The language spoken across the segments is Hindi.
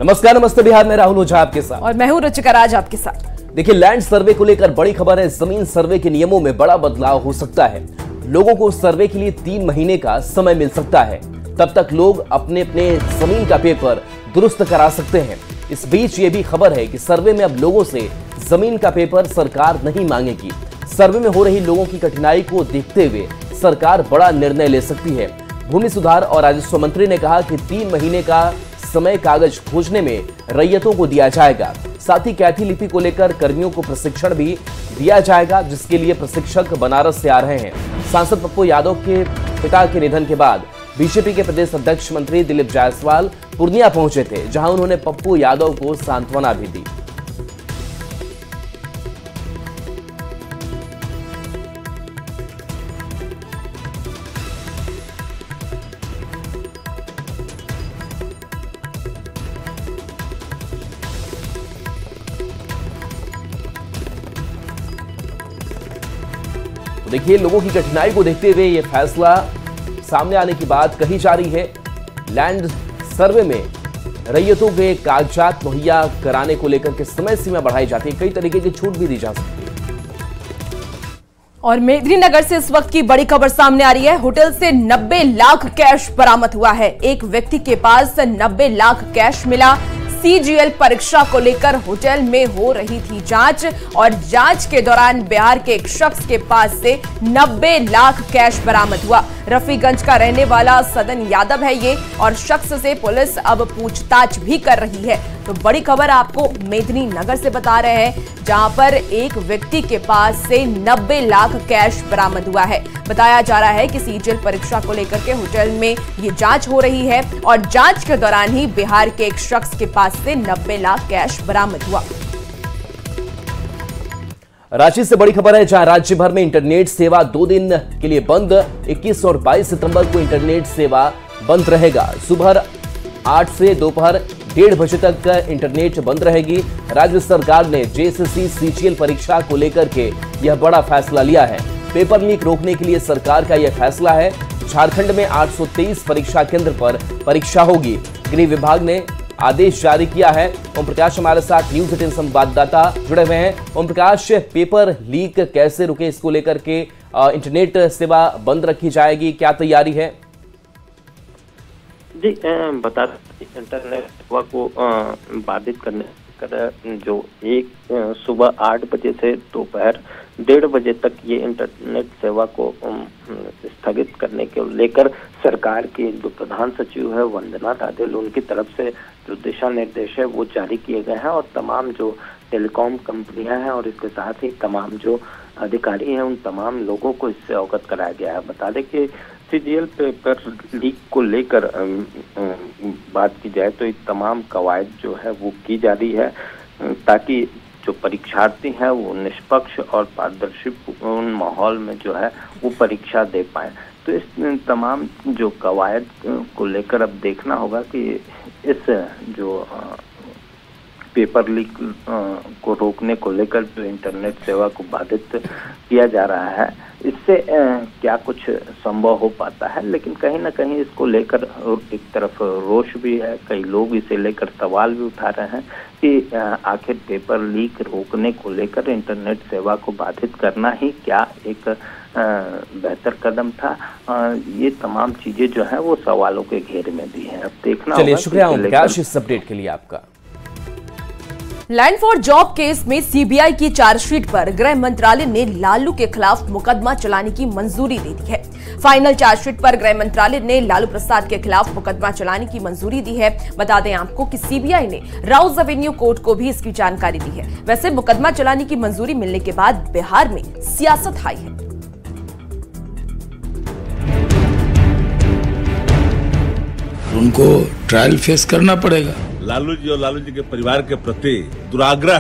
नमस्कार, नमस्ते बिहार में राहुल ओझा आपके साथ और मैं हूं रुचिका राज आपके साथ। देखिए, लैंड सर्वे को लेकर बड़ी खबर है। जमीन सर्वे के नियमों में बड़ा बदलाव हो सकता है। लोगों को सर्वे के लिए 3 महीने का समय मिल सकता है। तब तक लोग अपने अपने जमीन का पेपर दुरुस्त करा सकते हैं। इस बीच ये भी खबर है कि सर्वे में अब लोगों से जमीन का पेपर सरकार नहीं मांगेगी। सर्वे में हो रही लोगों की कठिनाई को देखते हुए सरकार बड़ा निर्णय ले सकती है। भूमि सुधार और राजस्व मंत्री ने कहा कि 3 महीने का समय कागज खोजने में रैयतों को दिया जाएगा। साथ ही कैथी लिपि को लेकर कर्मियों को प्रशिक्षण भी दिया जाएगा, जिसके लिए प्रशिक्षक बनारस से आ रहे हैं। सांसद पप्पू यादव के पिता के निधन के बाद बीजेपी के प्रदेश अध्यक्ष मंत्री दिलीप जायसवाल पूर्णिया पहुंचे थे, जहां उन्होंने पप्पू यादव को सांत्वना भी दी। देखिए, लोगों की कठिनाई को देखते हुए यह फैसला सामने आने की बात कही जा रही है। लैंड सर्वे में रैयतों के कागजात मुहैया कराने को लेकर के समय सीमा बढ़ाई जाती है। कई तरीके की छूट भी दी जा सकती है। और मेदिनीनगर से इस वक्त की बड़ी खबर सामने आ रही है। होटल से 90 लाख कैश बरामद हुआ है। एक व्यक्ति के पास 90 लाख कैश मिला। सीजीएल परीक्षा को लेकर होटल में हो रही थी जांच और जांच के दौरान बिहार के एक शख्स के पास से 90 लाख कैश बरामद हुआ। रफीगंज का रहने वाला सदन यादव है ये, और शख्स से पुलिस अब पूछताछ भी कर रही है। तो बड़ी खबर आपको मेदिनीनगर से बता रहे हैं, जहां पर एक व्यक्ति के पास से 90 लाख कैश बरामद हुआ है। बताया जा रहा है कि सीजीएल परीक्षा को लेकर के होटल में ये जांच हो रही है और जांच के दौरान ही बिहार के एक शख्स के पास से 90 लाख कैश बरामद हुआ। रांची से बड़ी खबर है, जहां राज्य भर में इंटरनेट सेवा 2 दिन के लिए बंद। 21 और 22 सितंबर को इंटरनेट सेवा बंद रहेगा। सुबह 8 से दोपहर 1:30 बजे तक इंटरनेट बंद रहेगी। राज्य सरकार ने जेएसएससी सीजीएल परीक्षा को लेकर के यह बड़ा फैसला लिया है। पेपर लीक रोकने के लिए सरकार का यह फैसला है। झारखंड में 823 परीक्षा केंद्र पर परीक्षा होगी। गृह विभाग ने आदेश जारी किया है। ओम प्रकाश हमारे साथ न्यूज 18 संवाददाता जुड़े हुए हैं। ओम प्रकाश, पेपर लीक कैसे रुके, इसको लेकर के इंटरनेट सेवा बंद रखी जाएगी, क्या तैयारी है? जी, बता इंटरनेट सेवा को बाधित करने जो सुबह 8 बजे से दोपहर 1:30 बजे तक ये इंटरनेट सेवा को स्थगित करने के लेकर सरकार की जो प्रधान सचिव है वंदना राधेल, उनकी तरफ से जो दिशा निर्देश है वो जारी किए गए हैं और तमाम जो टेलीकॉम कंपनियां हैं और इसके साथ ही तमाम जो अधिकारी हैं उन तमाम लोगों को इससे अवगत कराया गया है। बता दें कि सीजीएल पेपर लीक को लेकर बात की जाए तो ये तमाम कवायद जो है वो की जा रही है ताकि जो परीक्षार्थी हैं वो निष्पक्ष और पारदर्शी माहौल में जो है वो परीक्षा दे पाए। तो इस तमाम जो कवायद को लेकर अब देखना होगा कि इस जो पेपर लीक को रोकने को लेकर जो इंटरनेट सेवा को बाधित किया जा रहा है इससे क्या कुछ संभव हो पाता है। लेकिन कहीं ना कहीं इसको लेकर एक तरफ रोष भी है, कई लोग इसे लेकर सवाल भी उठा रहे हैं कि आखिर पेपर लीक रोकने को लेकर इंटरनेट सेवा को बाधित करना ही क्या एक बेहतर कदम था। ये तमाम चीजें जो है वो सवालों के घेरे में भी है। अब देखना होगा। चलिए, शुक्रिया ओम प्रकाश इस अपडेट के लिए आपका। लैंड फॉर जॉब केस में सीबीआई की चार्जशीट पर गृह मंत्रालय ने लालू के खिलाफ मुकदमा चलाने की मंजूरी दे दी है। फाइनल चार्जशीट पर गृह मंत्रालय ने लालू प्रसाद के खिलाफ मुकदमा चलाने की मंजूरी दी है। बता दें आपको कि सीबीआई ने राउज एवेन्यू कोर्ट को भी इसकी जानकारी दी है। वैसे मुकदमा चलाने की मंजूरी मिलने के बाद बिहार में सियासत हाई है। उनको ट्रायल फेस करना पड़ेगा। लालू जी और लालू जी के परिवार के प्रति दुराग्रह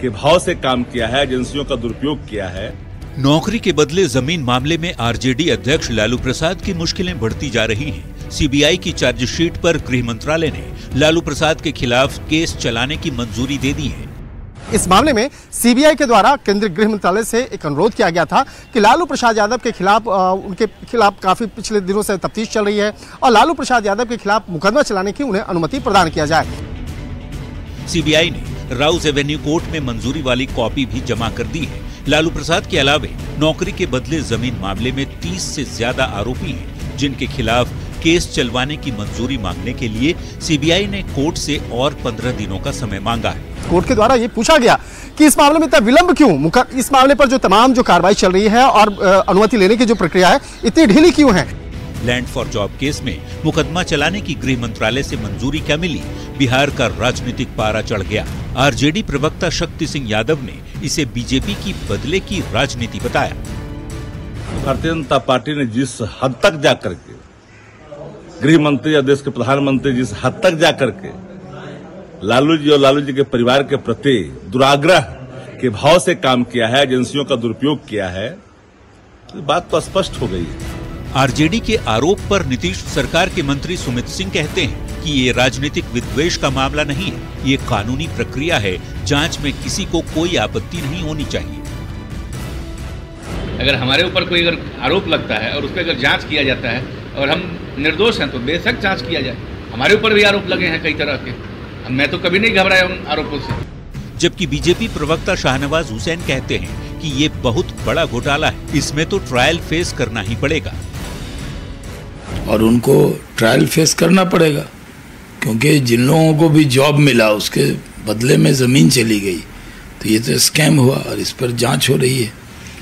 के भाव से काम किया है, एजेंसियों का दुरुपयोग किया है। नौकरी के बदले जमीन मामले में आरजेडी अध्यक्ष लालू प्रसाद की मुश्किलें बढ़ती जा रही हैं। सीबीआई की चार्जशीट पर गृह मंत्रालय ने लालू प्रसाद के खिलाफ केस चलाने की मंजूरी दे दी है। इस मामले में सीबीआई के द्वारा केंद्रीय गृह मंत्रालय से एक अनुरोध किया गया था कि लालू प्रसाद यादव के खिलाफ उनके खिलाफ काफी पिछले दिनों से तफ्तीश चल रही है और लालू प्रसाद यादव के खिलाफ मुकदमा चलाने की उन्हें अनुमति प्रदान किया जाए। सीबीआई ने राउज एवेन्यू कोर्ट में मंजूरी वाली कॉपी भी जमा कर दी है। लालू प्रसाद के अलावे नौकरी के बदले जमीन मामले में 30 से ज्यादा आरोपी हैं, जिनके खिलाफ केस चलवाने की मंजूरी मांगने के लिए सीबीआई ने कोर्ट से और 15 दिनों का समय मांगा है। कोर्ट के द्वारा ये पूछा गया कि इस मामले में इतना विलंब क्यों, इस मामले पर जो तमाम जो कार्रवाई चल रही है और अनुमति लेने की जो प्रक्रिया है इतनी ढीली क्यों है। लैंड फॉर जॉब केस में मुकदमा चलाने की गृह मंत्रालय से मंजूरी क्या मिली, बिहार का राजनीतिक पारा चढ़ गया। आरजेडी प्रवक्ता शक्ति सिंह यादव ने इसे बीजेपी की बदले की राजनीति बताया। भारतीय जनता पार्टी ने जिस हद तक जाकर के गृह मंत्री या देश के प्रधानमंत्री जिस हद तक जाकर के लालू जी और लालू जी के परिवार के प्रति दुराग्रह के भाव से काम किया है, एजेंसियों का दुरुपयोग किया है, तो बात तो स्पष्ट हो गई है। आरजेडी के आरोप पर नीतीश सरकार के मंत्री सुमित सिंह कहते हैं कि ये राजनीतिक विद्वेष का मामला नहीं है, ये कानूनी प्रक्रिया है, जांच में किसी को कोई आपत्ति नहीं होनी चाहिए। अगर हमारे ऊपर कोई अगर आरोप लगता है और उस पर अगर जांच किया जाता है और हम निर्दोष हैं तो बेशक जांच किया जाए। हमारे ऊपर भी आरोप लगे हैं कई तरह के, मैं तो कभी नहीं घबराया उन आरोपों से। जबकि बीजेपी प्रवक्ता शाहनवाज हुसैन कहते हैं कि ये बहुत बड़ा घोटाला है, इसमें तो ट्रायल फेस करना ही पड़ेगा। और उनको ट्रायल फेस करना पड़ेगा, क्योंकि जिन लोगों को भी जॉब मिला उसके बदले में जमीन चली गई, तो ये तो स्कैम हुआ और इस पर जांच हो रही है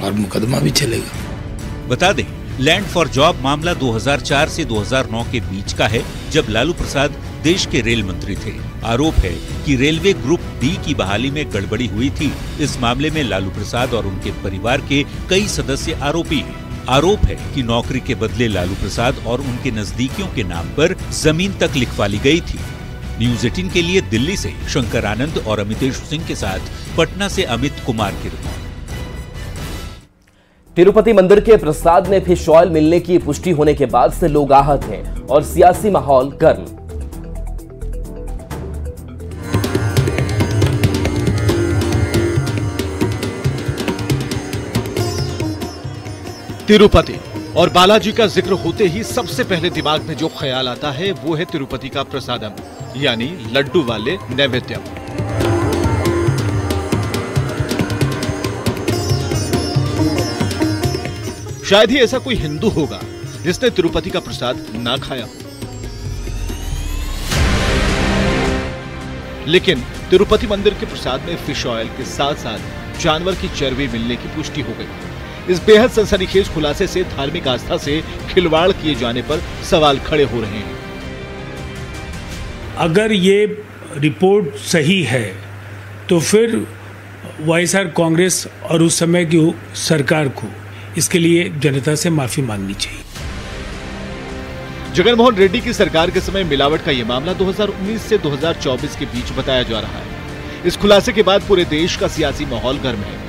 और मुकदमा भी चलेगा। बता दें, लैंड फॉर जॉब मामला 2004 से 2009 के बीच का है, जब लालू प्रसाद देश के रेल मंत्री थे। आरोप है कि रेलवे ग्रुप डी की बहाली में गड़बड़ी हुई थी। इस मामले में लालू प्रसाद और उनके परिवार के कई सदस्य आरोपी हैं। आरोप है कि नौकरी के बदले लालू प्रसाद और उनके नजदीकियों के नाम पर जमीन तक लिखवा ली गई थी। न्यूज 18 के लिए दिल्ली से शंकर आनंद और अमितेश सिंह के साथ पटना से अमित कुमार की रिपोर्ट। तिरुपति मंदिर के प्रसाद में फिश ऑयल मिलने की पुष्टि होने के बाद से लोग आहत हैं और सियासी माहौल गर्म। तिरुपति और बालाजी का जिक्र होते ही सबसे पहले दिमाग में जो ख्याल आता है वो है तिरुपति का प्रसादम, यानी लड्डू वाले नैवेद्यम। शायद ही ऐसा कोई हिंदू होगा जिसने तिरुपति का प्रसाद ना खाया हो। लेकिन तिरुपति मंदिर के प्रसाद में फिश ऑयल के साथ साथ जानवर की चर्बी मिलने की पुष्टि हो गई। इस बेहद सनसनीखेज खुलासे से धार्मिक आस्था से खिलवाड़ किए जाने पर सवाल खड़े हो रहे हैं। अगर ये रिपोर्ट सही है तो फिर वाईएसआर कांग्रेस और उस समय की सरकार को इसके लिए जनता से माफी मांगनी चाहिए। जगनमोहन रेड्डी की सरकार के समय मिलावट का यह मामला 2019 से 2024 के बीच बताया जा रहा है। इस खुलासे के बाद पूरे देश का सियासी माहौल गर्म है।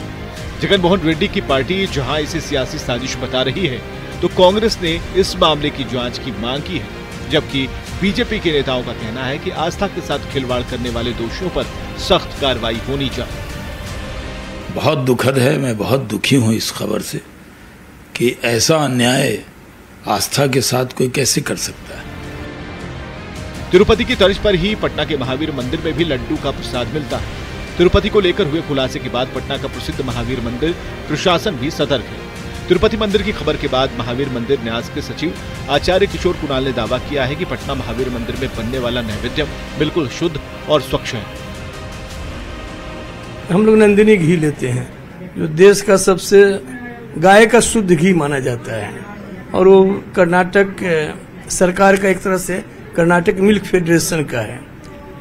जगनमोहन रेड्डी की पार्टी जहां इसे सियासी साजिश बता रही है, तो कांग्रेस ने इस मामले की जांच की मांग की है, जबकि बीजेपी के नेताओं का कहना है कि आस्था के साथ खिलवाड़ करने वाले दोषियों पर सख्त कार्रवाई होनी चाहिए। बहुत दुखद है, मैं बहुत दुखी हूं इस खबर से कि ऐसा अन्याय आस्था के साथ कोई कैसे कर सकता है। तिरुपति की तर्ज पर ही पटना के महावीर मंदिर में भी लड्डू का प्रसाद मिलता है। तिरुपति को लेकर हुए खुलासे के बाद पटना का प्रसिद्ध महावीर मंदिर प्रशासन भी सतर्क है। तिरुपति मंदिर की खबर के बाद महावीर मंदिर न्यास के सचिव आचार्य किशोर कुणाल ने दावा किया है कि पटना महावीर मंदिर में बनने वाला नैवेद्यम बिल्कुल शुद्ध और स्वच्छ है। हम लोग नंदिनी घी लेते हैं, जो देश का सबसे गाय का शुद्ध घी माना जाता है, और वो कर्नाटक सरकार का एक तरह से कर्नाटक मिल्क फेडरेशन का है,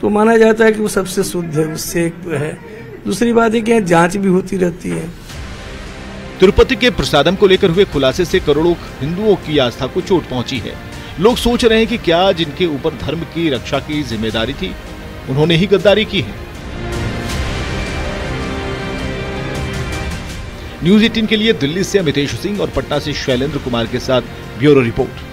तो माना जाता है कि वो सबसे शुद्ध है, उससे है। दूसरी बात है कि जांच भी होती रहती है। तिरुपति के प्रसादम को लेकर हुए खुलासे से करोड़ों हिंदुओं की आस्था को चोट पहुंची है। लोग सोच रहे हैं कि क्या जिनके ऊपर धर्म की रक्षा की जिम्मेदारी थी, उन्होंने ही गद्दारी की है। न्यूज 18 के लिए दिल्ली से अमितेश सिंह और पटना से शैलेंद्र कुमार के साथ ब्यूरो रिपोर्ट।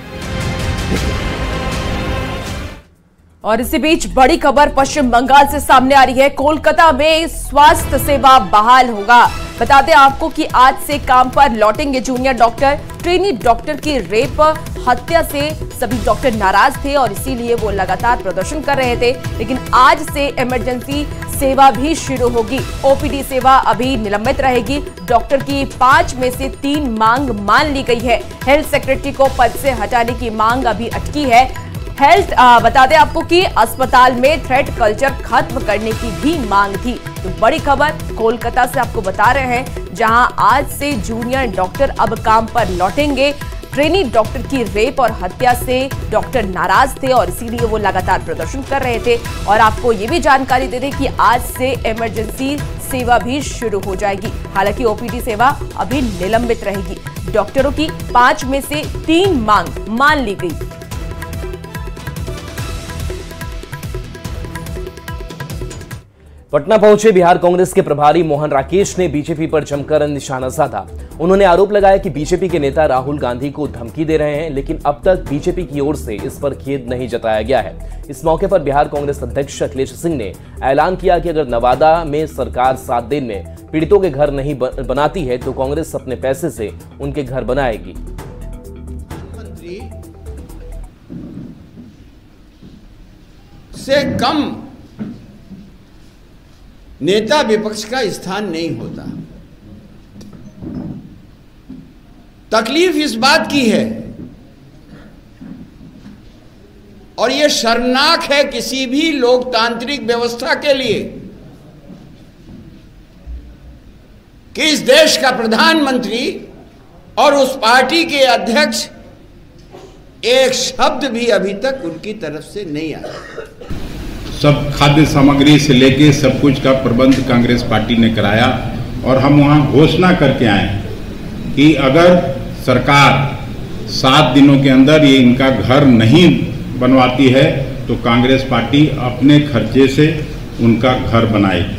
और इसी बीच बड़ी खबर पश्चिम बंगाल से सामने आ रही है। कोलकाता में स्वास्थ्य सेवा बहाल होगा। बता दें आपको कि आज से काम पर लौटेंगे जूनियर डॉक्टर। ट्रेनी डॉक्टर की रेप हत्या से सभी डॉक्टर नाराज थे और इसीलिए वो लगातार प्रदर्शन कर रहे थे, लेकिन आज से इमरजेंसी सेवा भी शुरू होगी। ओपीडी सेवा अभी निलंबित रहेगी। डॉक्टर की 5 में से 3 मांग मान ली गई है। हेल्थ सेक्रेटरी को पद से हटाने की मांग अभी अटकी है। बता दें आपको कि अस्पताल में थ्रेट कल्चर खत्म करने की भी मांग थी। तो बड़ी खबर कोलकाता से आपको बता रहे हैं, जहां आज से जूनियर डॉक्टर अब काम पर लौटेंगे। ट्रेनी डॉक्टर की रेप और हत्या से डॉक्टर नाराज थे और इसीलिए वो लगातार प्रदर्शन कर रहे थे। और आपको ये भी जानकारी दे दें कि आज से इमरजेंसी सेवा भी शुरू हो जाएगी। हालांकि ओपीडी सेवा अभी निलंबित रहेगी। डॉक्टरों की 5 में से 3 मांग मान ली गई। पटना पहुंचे बिहार कांग्रेस के प्रभारी मोहन राकेश ने बीजेपी पर जमकर निशाना साधा। उन्होंने आरोप लगाया कि बीजेपी के नेता राहुल गांधी को धमकी दे रहे हैं, लेकिन अब तक बीजेपी की ओर से इस पर खेद नहीं जताया गया है। इस मौके पर बिहार कांग्रेस अध्यक्ष अखिलेश सिंह ने ऐलान किया कि अगर नवादा में सरकार 7 दिन में पीड़ितों के घर नहीं बनाती है तो कांग्रेस अपने पैसे से उनके घर बनाएगी। से कम नेता विपक्ष का स्थान नहीं होता। तकलीफ इस बात की है और यह शर्मनाक है किसी भी लोकतांत्रिक व्यवस्था के लिए कि इस देश का प्रधानमंत्री और उस पार्टी के अध्यक्ष एक शब्द भी अभी तक उनकी तरफ से नहीं आया। सब खाद्य सामग्री से लेके सब कुछ का प्रबंध कांग्रेस पार्टी ने कराया और हम वहां घोषणा करके आए कि अगर सरकार 7 दिनों के अंदर ये इनका घर नहीं बनवाती है तो कांग्रेस पार्टी अपने खर्चे से उनका घर बनाएगी।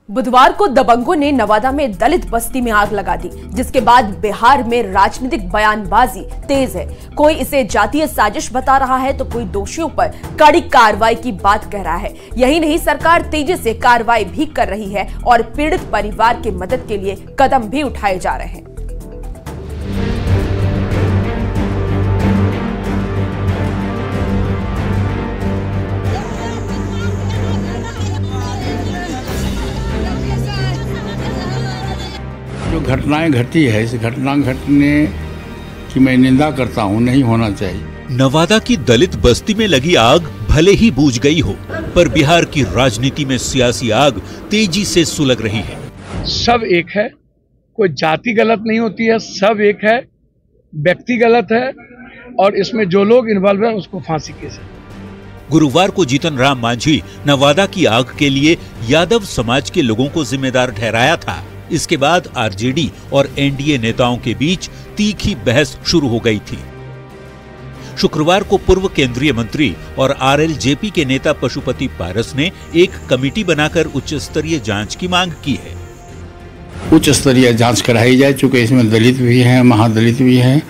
बुधवार को दबंगों ने नवादा में दलित बस्ती में आग लगा दी, जिसके बाद बिहार में राजनीतिक बयानबाजी तेज है। कोई इसे जातीय साजिश बता रहा है तो कोई दोषियों पर कड़ी कार्रवाई की बात कह रहा है। यही नहीं, सरकार तेजी से कार्रवाई भी कर रही है और पीड़ित परिवार की मदद के लिए कदम भी उठाए जा रहे हैं। जो घटनाएं घटी है, इस घटना घटने की मैं निंदा करता हूं, नहीं होना चाहिए। नवादा की दलित बस्ती में लगी आग भले ही बुझ गई हो, पर बिहार की राजनीति में सियासी आग तेजी से सुलग रही है। सब एक है, कोई जाति गलत नहीं होती है, सब एक है, व्यक्ति गलत है और इसमें जो लोग इन्वॉल्व है उसको फांसी के साथ। गुरुवार को जीतन राम मांझी नवादा की आग के लिए यादव समाज के लोगों को जिम्मेदार ठहराया था। इसके बाद आरजेडी और एनडीए नेताओं के बीच तीखी बहस शुरू हो गई थी। शुक्रवार को पूर्व केंद्रीय मंत्री और आरएलजेपी के नेता पशुपति पारस ने एक कमेटी बनाकर उच्च स्तरीय जांच की मांग की है। उच्च स्तरीय जांच कराई जाए, चूंकि इसमें दलित भी हैं, महादलित भी हैं,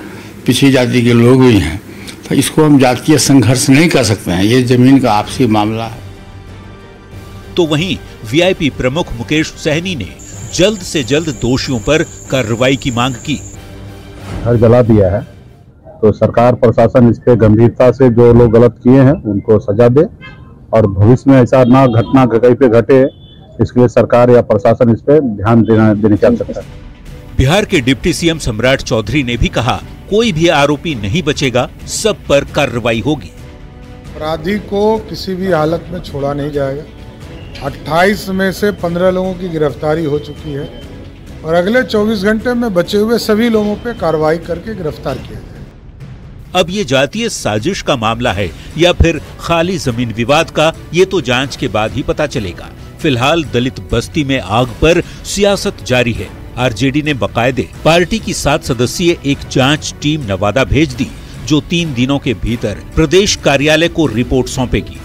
पिछड़ी जाति के लोग भी हैं, तो इसको हम जातीय संघर्ष नहीं कर सकते हैं। ये जमीन का आपसी मामला है। तो वहीं वीआईपी प्रमुख मुकेश सहनी ने जल्द से जल्द दोषियों पर कार्रवाई की मांग की। घर जला दिया है तो सरकार प्रशासन इस पे गंभीरता से जो लोग गलत किए हैं उनको सजा दे और भविष्य में ऐसा ना घटना कहीं पे घटे, इसके लिए सरकार या प्रशासन इस पे ध्यान देने की आवश्यकता है। बिहार के डिप्टी सीएम सम्राट चौधरी ने भी कहा, कोई भी आरोपी नहीं बचेगा, सब पर कार्रवाई होगी। अपराधी को किसी भी हालत में छोड़ा नहीं जाएगा। 28 में से 15 लोगों की गिरफ्तारी हो चुकी है और अगले 24 घंटे में बचे हुए सभी लोगों पे कार्रवाई करके गिरफ्तार किया जाए। अब ये जातीय साजिश का मामला है या फिर खाली जमीन विवाद का, ये तो जांच के बाद ही पता चलेगा। फिलहाल दलित बस्ती में आग पर सियासत जारी है। आरजेडी ने बाकायदे पार्टी की 7 सदस्यीय एक जांच टीम नवादा भेज दी, जो 3 दिनों के भीतर प्रदेश कार्यालय को रिपोर्ट सौंपेगी।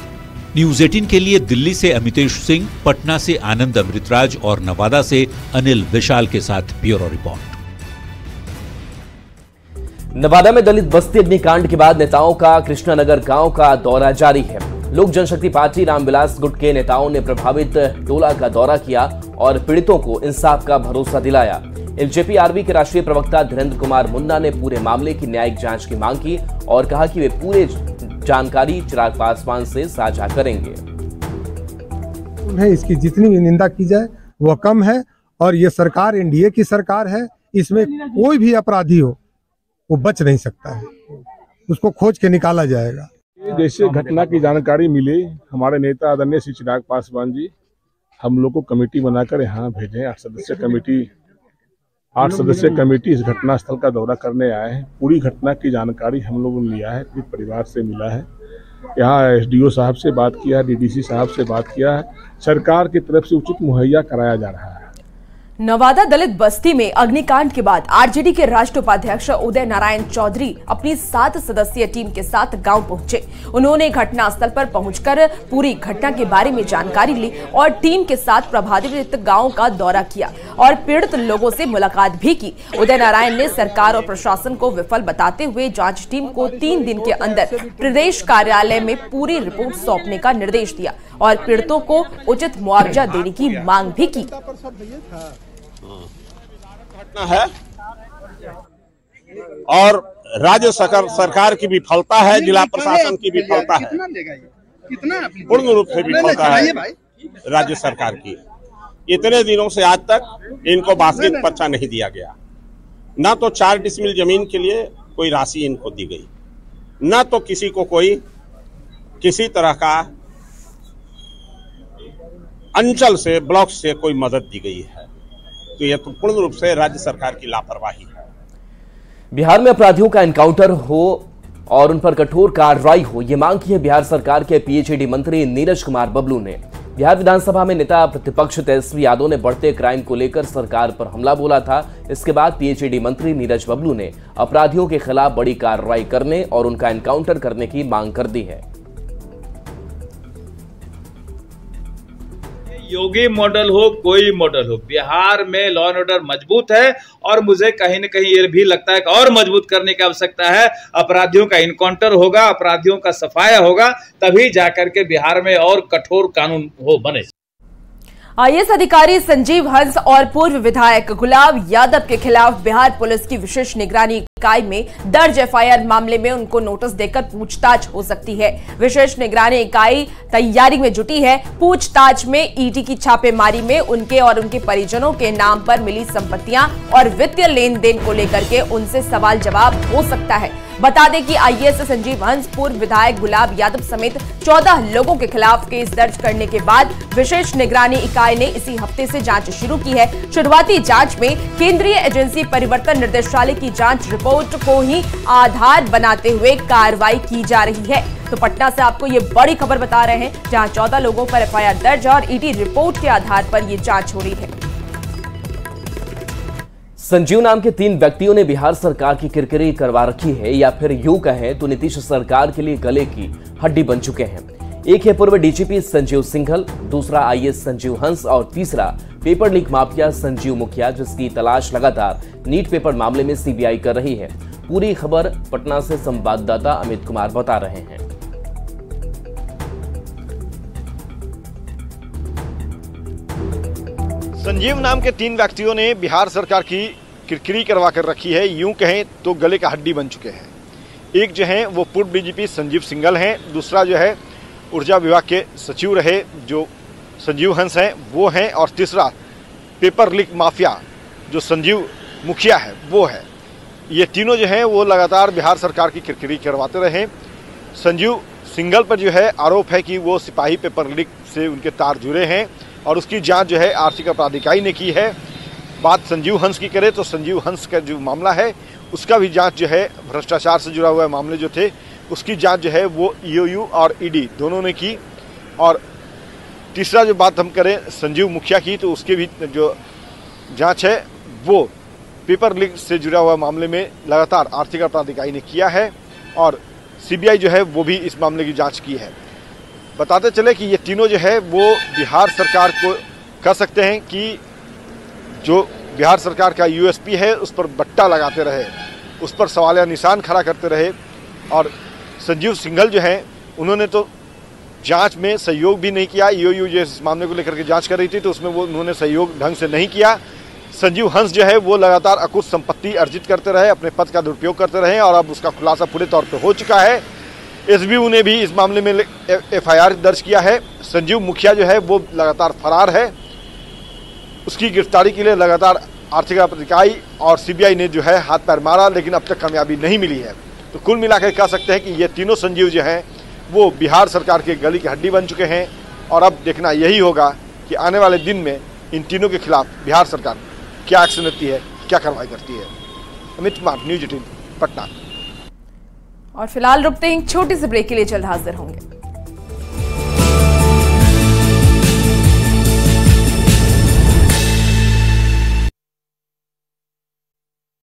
न्यूज 18 के लिए दिल्ली से अमितेश सिंह, पटना से आनंद अमृतराज और नवादा से अनिल विशाल के साथ ब्यूरो रिपोर्ट। नवादा में दलित बस्ती अग्निकांड के बाद नेताओं का कृष्णानगर गांव का दौरा जारी है। लोक जनशक्ति पार्टी रामविलास गुट के नेताओं ने प्रभावित टोला का दौरा किया और पीड़ितों को इंसाफ का भरोसा दिलाया। एलजेपी आरबी के राष्ट्रीय प्रवक्ता धीरेन्द्र कुमार मुन्ना ने पूरे मामले की न्यायिक जांच की मांग की और कहा कि वे पूरे जानकारी चिराग पासवान से साझा करेंगे। इसकी जितनी भी निंदा की जाए वह कम है और ये सरकार एनडीए की सरकार है। इसमें कोई भी अपराधी हो वो बच नहीं सकता है, उसको खोज के निकाला जाएगा। जैसे घटना की जानकारी मिली, हमारे नेता आदरणीय श्री चिराग पासवान जी हम लोग को कमेटी बनाकर यहाँ भेजे। 8 सदस्यीय कमेटी इस घटना स्थल का दौरा करने आए हैं। पूरी घटना की जानकारी हम लोगों ने लिया है, पूरे परिवार से मिला है। यहाँ एसडीओ साहब से बात किया है, डीडीसी साहब से बात किया है। सरकार की तरफ से उचित मुहैया कराया जा रहा है। नवादा दलित बस्ती में अग्निकांड के बाद आरजेडी के राष्ट्रीय उपाध्यक्ष उदय नारायण चौधरी अपनी 7 सदस्यीय टीम के साथ गांव पहुंचे। उन्होंने घटनास्थल पर पहुंचकर पूरी घटना के बारे में जानकारी ली और टीम के साथ प्रभावित गांव का दौरा किया और पीड़ित लोगों से मुलाकात भी की। उदय नारायण ने सरकार और प्रशासन को विफल बताते हुए जांच टीम को 3 दिन के अंदर प्रदेश कार्यालय में पूरी रिपोर्ट सौंपने का निर्देश दिया और पीड़ितों को उचित मुआवजा देने की मांग भी की। घटना है और राज्य सरकार की विफलता है, जिला प्रशासन की विफलता है, पूर्ण रूप से विफलता है राज्य सरकार की। इतने दिनों से आज तक इनको वास्तविक पर्चा नहीं दिया गया। न तो 4 डिसमिल जमीन के लिए कोई राशि इनको दी गई, न तो किसी को कोई किसी तरह का अंचल से ब्लॉक से कोई मदद दी गई है। तो यह तो पूर्ण रूप से राज्य सरकार की लापरवाही है। बिहार में अपराधियों का एनकाउंटर हो और उन पर कठोर कार्रवाई हो, ये मांग की है बिहार सरकार के पीएचईडी मंत्री नीरज कुमार बबलू ने। बिहार विधानसभा में नेता प्रतिपक्ष तेजस्वी यादव ने बढ़ते क्राइम को लेकर सरकार पर हमला बोला था। इसके बाद पीएचईडी मंत्री नीरज बबलू ने अपराधियों के खिलाफ बड़ी कार्रवाई करने और उनका एनकाउंटर करने की मांग कर दी है। योगी मॉडल हो, कोई मॉडल हो, बिहार में लॉ एंड ऑर्डर मजबूत है और मुझे कहीं न कहीं ये भी लगता है कि और मजबूत करने की आवश्यकता है। अपराधियों का इनकाउंटर होगा, अपराधियों का सफाया होगा, तभी जाकर के बिहार में और कठोर कानून हो बने। आईएएस अधिकारी संजीव हंस और पूर्व विधायक गुलाब यादव के खिलाफ बिहार पुलिस की विशेष निगरानी इकाई में दर्ज एफआईआर मामले में उनको नोटिस देकर पूछताछ हो सकती है। विशेष निगरानी इकाई तैयारी में जुटी है। पूछताछ में ईडी की छापेमारी में उनके और उनके परिजनों के नाम पर मिली संपत्तियां और वित्तीय लेन देन को लेकर के उनसे सवाल जवाब हो सकता है। बता दें कि आईएएस संजीव हंस, पूर्व विधायक गुलाब यादव समेत 14 लोगों के खिलाफ केस दर्ज करने के बाद विशेष निगरानी इकाई ने इसी हफ्ते से जांच शुरू की है। शुरुआती जांच में केंद्रीय एजेंसी परिवर्तन निर्देशालय की जांच रिपोर्ट को ही आधार बनाते हुए कार्रवाई की जा रही है। तो पटना से आपको ये बड़ी खबर बता रहे हैं, जहां 14 लोगों पर एफआईआर दर्ज और ईडी रिपोर्ट के आधार पर ये जांच हो रही है। संजीव नाम के 3 व्यक्तियों ने बिहार सरकार की किरकिरी करवा रखी है, या फिर यूं कहें तो नीतीश सरकार के लिए गले की हड्डी बन चुके हैं। एक है पूर्व डीजीपी संजीव सिंघल, दूसरा आईएएस संजीव हंस और तीसरा पेपर लीक माफिया संजीव मुखिया, जिसकी तलाश लगातार नीट पेपर मामले में सीबीआई कर रही है। पूरी खबर पटना से संवाददाता अमित कुमार बता रहे हैं। संजीव नाम के 3 व्यक्तियों ने बिहार सरकार की किरकिरी करवा कर रखी है, यूं कहें तो गले का हड्डी बन चुके हैं। एक जो है वो पूर्व डीजीपी संजीव सिंघल हैं, दूसरा जो है ऊर्जा विभाग के सचिव रहे जो संजीव हंस हैं वो हैं, और तीसरा पेपर लीक माफिया जो संजीव मुखिया है वो है। ये तीनों जो हैं वो लगातार बिहार सरकार की किरकिरी करवाते रहे। संजीव सिंघल पर जो है आरोप है कि वो सिपाही पेपर लीक से उनके तार जुड़े हैं और उसकी जांच जो है आर्थिक अपराध इकाई ने की है। बात संजीव हंस की करें तो संजीव हंस का जो मामला है उसका भी जांच जो है भ्रष्टाचार से जुड़ा हुआ मामले जो थे उसकी जांच जो है वो ईओयू और ईडी दोनों ने की। और तीसरा जो बात हम करें संजीव मुखिया की तो उसके भी जो जांच है वो पेपर लीक से जुड़ा हुआ मामले में लगातार आर्थिक अपराध इकाई ने किया है और सीबीआई जो है वो भी इस मामले की जाँच की है। बताते चले कि ये तीनों जो है वो बिहार सरकार को कह सकते हैं कि जो बिहार सरकार का यूएसपी है उस पर बट्टा लगाते रहे। उस पर सवालिया निशान खड़ा करते रहे। और संजीव सिंघल जो हैं उन्होंने तो जांच में सहयोग भी नहीं किया। ईओयू जो इस मामले को लेकर के जांच कर रही थी तो उसमें वो उन्होंने सहयोग ढंग से नहीं किया। संजीव हंस जो है वो लगातार अकुत संपत्ति अर्जित करते रहे, अपने पद का दुरुपयोग करते रहे और अब उसका खुलासा पूरे तौर पर हो चुका है। एसबीयू ने भी इस मामले में एफआईआर दर्ज किया है। संजीव मुखिया जो है वो लगातार फरार है। उसकी गिरफ्तारी के लिए लगातार आर्थिक अपराध इकाई और सीबीआई ने जो है हाथ पैर मारा, लेकिन अब तक कामयाबी नहीं मिली है। तो कुल मिलाकर कह सकते हैं कि ये तीनों संजीव जो हैं वो बिहार सरकार के गली की हड्डी बन चुके हैं और अब देखना यही होगा कि आने वाले दिन में इन तीनों के खिलाफ बिहार सरकार क्या एक्शन लेती है, क्या कार्रवाई करती है। अमित कुमार, न्यूज़ 18 पटना। और फिलहाल रुकते हैं, छोटी सी ब्रेक के लिए जल्द हाजिर होंगे।